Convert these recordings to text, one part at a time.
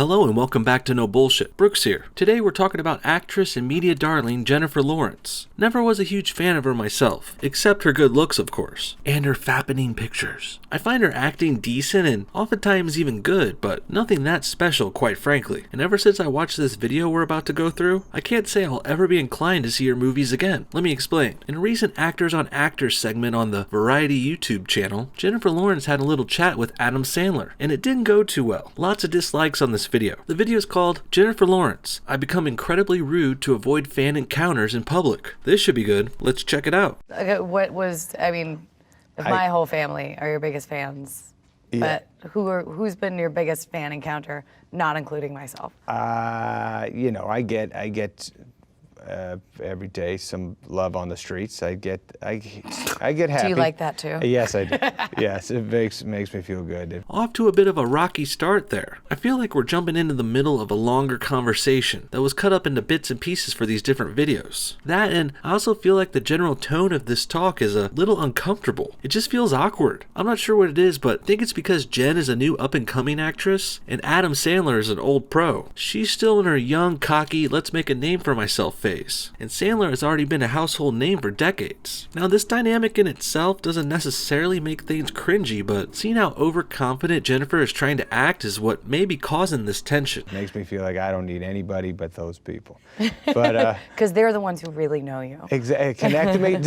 Hello and welcome back to No Bullshit. Brooks here. Today we're talking about actress and media darling Jennifer Lawrence. Never was a huge fan of her myself, except her good looks of course, and her fappening pictures. I find her acting decent and oftentimes even good, but nothing that special quite frankly. And ever since I watched this video we're about to go through, I can't say I'll ever be inclined to see her movies again. Let me explain. In a recent Actors on Actors segment on the Variety YouTube channel, Jennifer Lawrence had a little chat with Adam Sandler, and it didn't go too well. Lots of dislikes on this video. The video is called Jennifer Lawrence, I Become Incredibly Rude to Avoid Fan Encounters in Public. This should be good. Let's check it out. Okay, my whole family are your biggest fans, yeah. But who's been your biggest fan encounter, not including myself? I get every day some love on the streets. I get happy. Do you like that too? Yes, I do. Yes, it makes me feel good. Off to a bit of a rocky start there. I feel like we're jumping into the middle of a longer conversation that was cut up into bits and pieces for these different videos. That, and I also feel like the general tone of this talk is a little uncomfortable. It just feels awkward. I'm not sure what it is, but I think it's because Jen is a new up-and-coming actress and Adam Sandler is an old pro. She's still in her young, cocky, let's make a name for myself phase. And Sandler has already been a household name for decades. Now this dynamic in itself doesn't necessarily make things cringy, but seeing how overconfident Jennifer is trying to act is what may be causing this tension. It makes me feel like I don't need anybody but those people. But because they're the ones who really know you. Exactly. Connect me.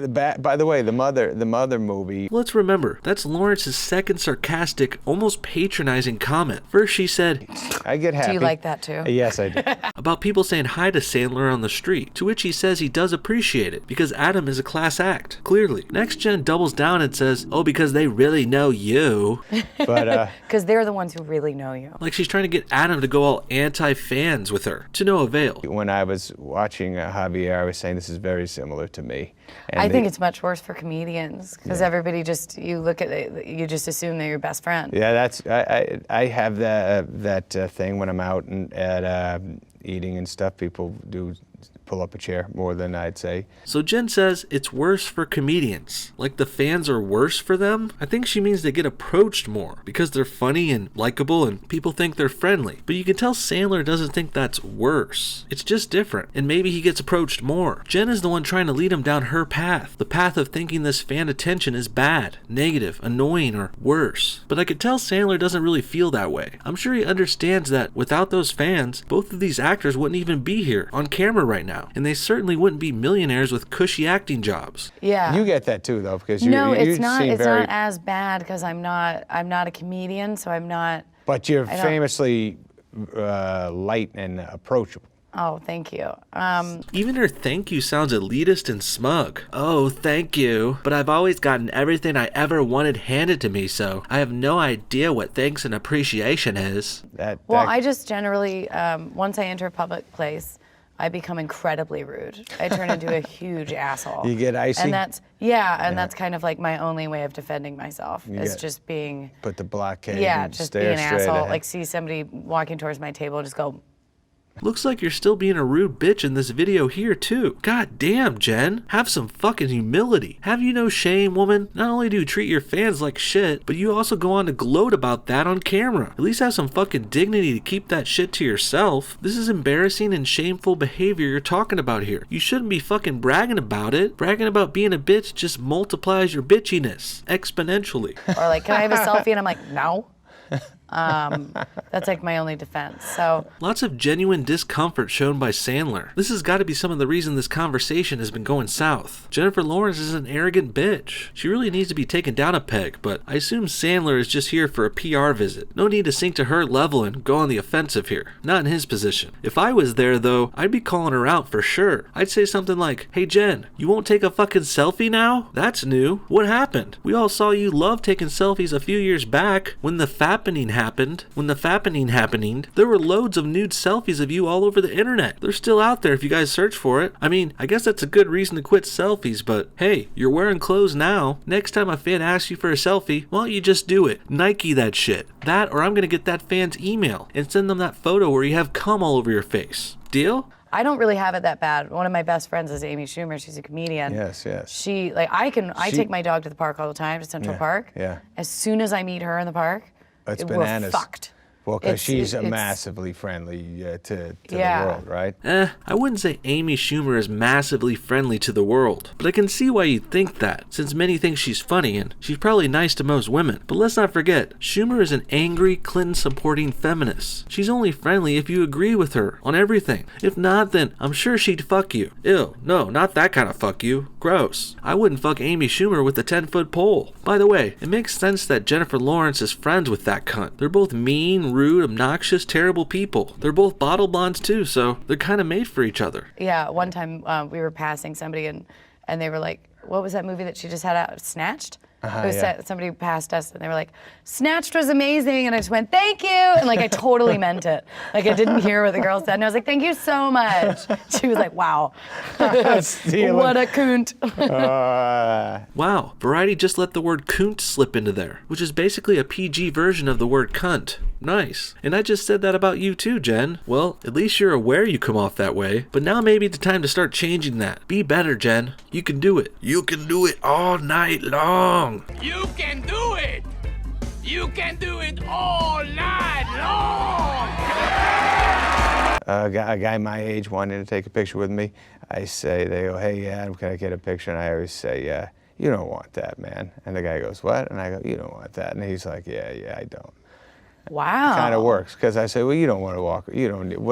By the way, the mother movie. Let's remember, that's Lawrence's second sarcastic, almost patronizing comment. First she said, I get happy. Do you like that too? Yes, I do. About people saying hi to Sandler on the street, to which he says he does appreciate it because Adam is a class act, clearly. Next Jen doubles down and says, oh, because they really know you. But because they're the ones who really know you. Like she's trying to get Adam to go all anti-fans with her, to no avail. When I was watching Javier, I was saying this is very similar to me. And I think it's much worse for comedians because everybody you look at it, you just assume they're your best friend. Yeah, that's I have that thing when I'm out and at eating and stuff. People do pull up a chair more than I'd say. So Jen says it's worse for comedians. Like the fans are worse for them? I think she means they get approached more because they're funny and likable and people think they're friendly. But you can tell Sandler doesn't think that's worse. It's just different. And maybe he gets approached more. Jen is the one trying to lead him down her path. The path of thinking this fan attention is bad, negative, annoying, or worse. But I could tell Sandler doesn't really feel that way. I'm sure he understands that without those fans, both of these actors wouldn't even be here on camera right now. And they certainly wouldn't be millionaires with cushy acting jobs. Yeah. You get that too, though, because it's not as bad because I'm not a comedian, so I'm not. But you're famously light and approachable. Oh, thank you. Even her thank you sounds elitist and smug. Oh, thank you. But I've always gotten everything I ever wanted handed to me, so I have no idea what thanks and appreciation is. I just generally, once I enter a public place, I become incredibly rude. I turn into a huge asshole. You get icy? And that's kind of like my only way of defending myself is just being... Put the blockade and just stare be an asshole. ahead. Like see somebody walking towards my table and just go... Looks like you're still being a rude bitch in this video here too. God damn, Jen. Have some fucking humility. Have you no shame, woman? Not only do you treat your fans like shit, but you also go on to gloat about that on camera. At least have some fucking dignity to keep that shit to yourself. This is embarrassing and shameful behavior you're talking about here. You shouldn't be fucking bragging about it. Bragging about being a bitch just multiplies your bitchiness exponentially. Or like, can I have a selfie? And I'm like, no. That's like my only defense. So lots of genuine discomfort shown by Sandler. This has got to be some of the reason this conversation has been going south. Jennifer Lawrence is an arrogant bitch. She really needs to be taken down a peg, but I assume Sandler is just here for a PR visit. No need to sink to her level and go on the offensive here. Not in his position. If I was there though, I'd be calling her out for sure. I'd say something like, hey Jen, you won't take a fucking selfie now? That's new. What happened? We all saw you love taking selfies a few years back when the fappening happened. When the fappening happened, there were loads of nude selfies of you all over the internet. They're still out there if you guys search for it. I mean, I guess that's a good reason to quit selfies, but hey, you're wearing clothes now. Next time a fan asks you for a selfie, why don't you just do it? Nike that shit. That or I'm gonna get that fan's email and send them that photo where you have cum all over your face. Deal? I don't really have it that bad. One of my best friends is Amy Schumer. She's a comedian. Yes. She I take my dog to the park all the time, to Central Park. Yeah. As soon as I meet her in the park, It's we're bananas. fucked. Well, because she's it's- massively friendly to the Yeah. world, right? I wouldn't say Amy Schumer is massively friendly to the world, but I can see why you'd think that, since many think she's funny and she's probably nice to most women. But let's not forget, Schumer is an angry, Clinton-supporting feminist. She's only friendly if you agree with her on everything. If not, then I'm sure she'd fuck you. Ew, no, not that kind of fuck you. Gross. I wouldn't fuck Amy Schumer with a 10-foot pole. By the way, it makes sense that Jennifer Lawrence is friends with that cunt. They're both mean, rude, obnoxious, terrible people. They're both bottle blondes too, so they're kind of made for each other. Yeah, one time we were passing somebody and they were like, what was that movie that she just had out? Snatched? It was somebody passed us and they were like, Snatched was amazing. And I just went, thank you. And like, I totally meant it. Like, I didn't hear what the girl said. And I was like, thank you so much. She was like, wow. What a coont. Wow, Variety just let the word coont slip into there, which is basically a PG version of the word cunt. Nice. And I just said that about you too, Jen. Well, at least you're aware you come off that way, but now maybe it's time to start changing that. Be better, Jen. You can do it. You can do it all night long. You can do it! You can do it all night long! A guy my age wanted to take a picture with me. They go, hey, Adam, can I get a picture? And I always say, you don't want that, man. And the guy goes, what? And I go, you don't want that. And he's like, yeah, I don't. Wow. Kind of works, because I say, well, you don't want to walk. What are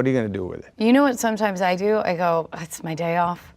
you going to do with it? You know what sometimes I do? I go, it's my day off.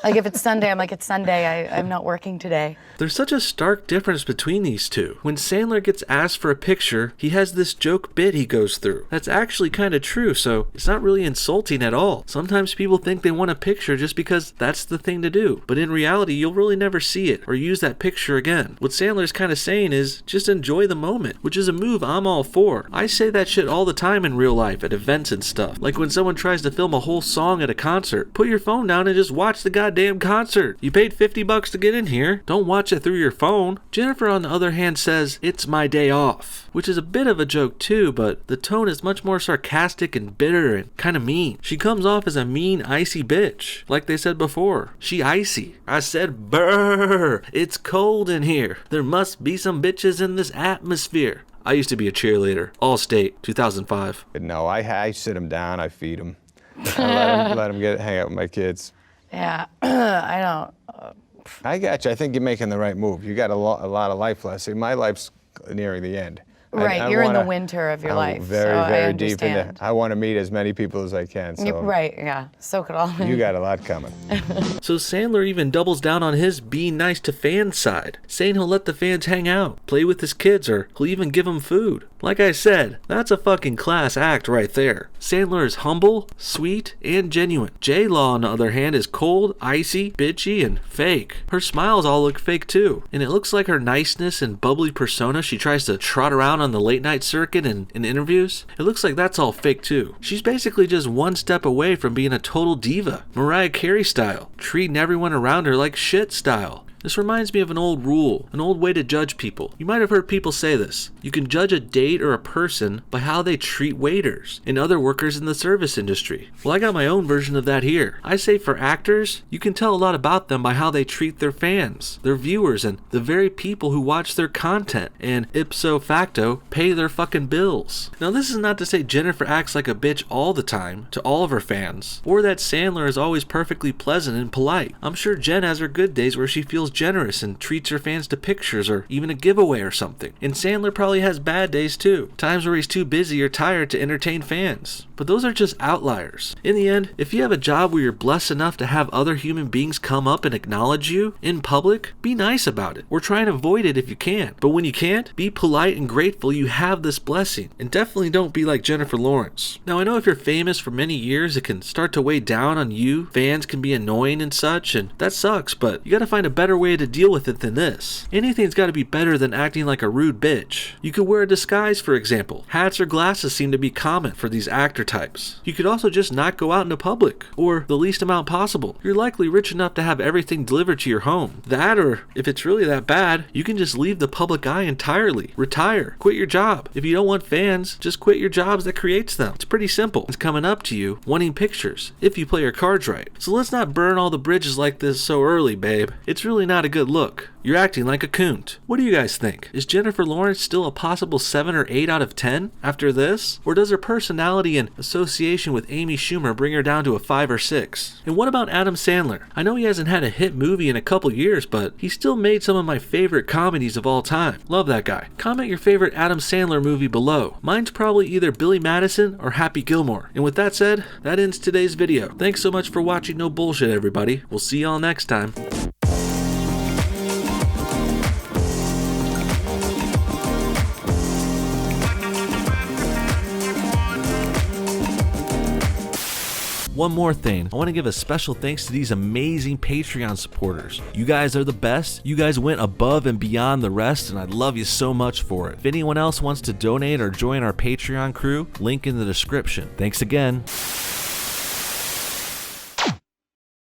Like if it's Sunday, I'm like, it's Sunday, I'm not working today. There's such a stark difference between these two. When Sandler gets asked for a picture, he has this joke bit he goes through. That's actually kind of true, so it's not really insulting at all. Sometimes people think they want a picture just because that's the thing to do, but in reality, you'll really never see it or use that picture again. What Sandler's kind of saying is, just enjoy the moment, which is a move I'm all for. I say that shit all the time in real life at events and stuff. Like when someone tries to film a whole song at a concert, put your phone down and just watch the goddamn concert. You paid $50 to get in here. Don't watch it through your phone. Jennifer, on the other hand, says, it's my day off, which is a bit of a joke too, but the tone is much more sarcastic and bitter and kind of mean. She comes off as a mean, icy bitch. Like they said before, she icy. I said, brr, it's cold in here. There must be some bitches in this atmosphere. I used to be a cheerleader. All-state, 2005. No, I sit him down, I feed him. I let him hang out with my kids. Yeah, I don't. I got you. I think you're making the right move. You got a lot of life left. See, my life's nearing the end. Right, you're in the winter of your life. Very, so very I deep in it. I want to meet as many people as I can. So Right, yeah. So could all. you got a lot coming. So Sandler even doubles down on his being nice to fans side, saying he'll let the fans hang out, play with his kids, or he'll even give them food. Like I said, that's a fucking class act right there. Sandler is humble, sweet, and genuine. J-Law, on the other hand, is cold, icy, bitchy, and fake. Her smiles all look fake too, and it looks like her niceness and bubbly persona she tries to trot around on the late night circuit and in interviews, it looks like that's all fake too. She's basically just one step away from being a total diva, Mariah Carey style, treating everyone around her like shit style. This reminds me of an old rule, an old way to judge people. You might have heard people say this. You can judge a date or a person by how they treat waiters and other workers in the service industry. Well, I got my own version of that here. I say for actors, you can tell a lot about them by how they treat their fans, their viewers, and the very people who watch their content, and ipso facto, pay their fucking bills. Now, this is not to say Jennifer acts like a bitch all the time to all of her fans, or that Sandler is always perfectly pleasant and polite. I'm sure Jen has her good days where she feels generous and treats her fans to pictures or even a giveaway or something. And Sandler probably has bad days too, times where he's too busy or tired to entertain fans. But those are just outliers. In the end, if you have a job where you're blessed enough to have other human beings come up and acknowledge you in public, be nice about it, or try and avoid it if you can. But when you can't, be polite and grateful you have this blessing, and definitely don't be like Jennifer Lawrence. Now, I know if you're famous for many years, it can start to weigh down on you. Fans can be annoying and such, and that sucks, but you gotta find a better way to deal with it than this. Anything's gotta be better than acting like a rude bitch. You could wear a disguise, for example. Hats or glasses seem to be common for these actor types. You could also just not go out into public, or the least amount possible. You're likely rich enough to have everything delivered to your home. That, or if it's really that bad, you can just leave the public eye entirely. Retire. Quit your job. If you don't want fans, just quit your jobs that creates them. It's pretty simple. It's coming up to you, wanting pictures, if you play your cards right. So let's not burn all the bridges like this so early, babe. It's really really not a good look. You're acting like a coont. What do you guys think? Is Jennifer Lawrence still a possible 7 or 8 out of 10 after this? Or does her personality and association with Amy Schumer bring her down to a 5 or 6? And what about Adam Sandler? I know he hasn't had a hit movie in a couple years, but he still made some of my favorite comedies of all time. Love that guy. Comment your favorite Adam Sandler movie below. Mine's probably either Billy Madison or Happy Gilmore. And with that said, that ends today's video. Thanks so much for watching No Bullshit, everybody. We'll see y'all next time. One more thing, I want to give a special thanks to these amazing Patreon supporters. You guys are the best. You guys went above and beyond the rest, and I love you so much for it. If anyone else wants to donate or join our Patreon crew, link in the description. Thanks again.